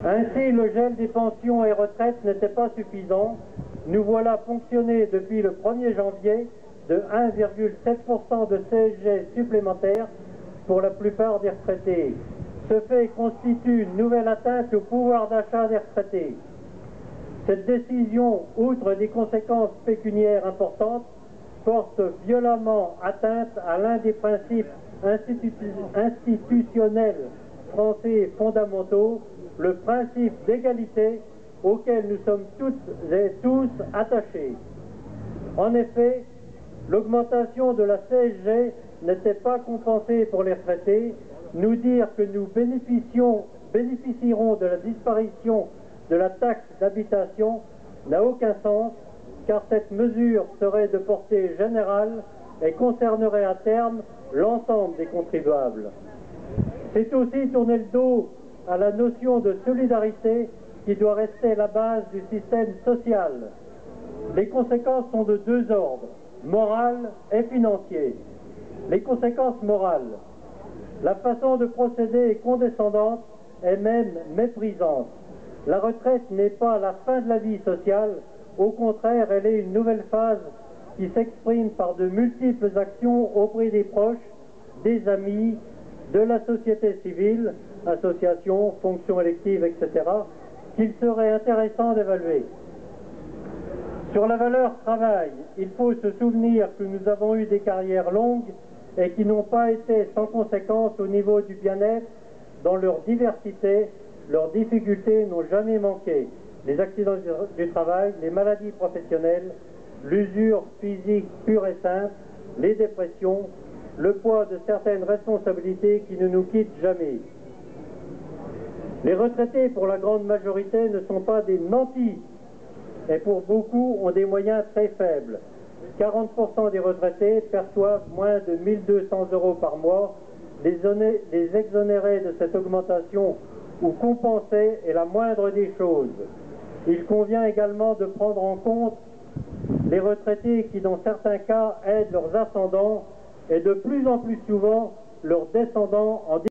Ainsi, le gel des pensions et retraites n'était pas suffisant. Nous voilà ponctionnés depuis le 1er janvier de 1,7% de CSG supplémentaire pour la plupart des retraités. Ce fait constitue une nouvelle atteinte au pouvoir d'achat des retraités. Cette décision, outre des conséquences pécuniaires importantes, porte violemment atteinte à l'un des principes institutionnels français fondamentaux, le principe d'égalité auquel nous sommes toutes et tous attachés. En effet, l'augmentation de la CSG n'était pas compensée pour les retraités. Nous dire que nous bénéficierons de la disparition de la taxe d'habitation n'a aucun sens, car cette mesure serait de portée générale et concernerait à terme l'ensemble des contribuables. C'est aussi tourner le dos à la notion de solidarité qui doit rester la base du système social. Les conséquences sont de deux ordres, morales et financiers. Les conséquences morales. La façon de procéder est condescendante et même méprisante. La retraite n'est pas la fin de la vie sociale, au contraire, elle est une nouvelle phase qui s'exprime par de multiples actions auprès des proches, des amis, de la société civile, associations, fonctions électives, etc., qu'il serait intéressant d'évaluer. Sur la valeur travail, il faut se souvenir que nous avons eu des carrières longues et qui n'ont pas été sans conséquence au niveau du bien-être. Dans leur diversité, leurs difficultés n'ont jamais manqué. Les accidents du travail, les maladies professionnelles, l'usure physique pure et simple, les dépressions, le poids de certaines responsabilités qui ne nous quittent jamais. Les retraités, pour la grande majorité, ne sont pas des nantis et pour beaucoup ont des moyens très faibles. 40% des retraités perçoivent moins de 1 200 € par mois. Les exonérer de cette augmentation ou compenser est la moindre des choses. Il convient également de prendre en compte les retraités qui, dans certains cas, aident leurs ascendants et de plus en plus souvent leurs descendants en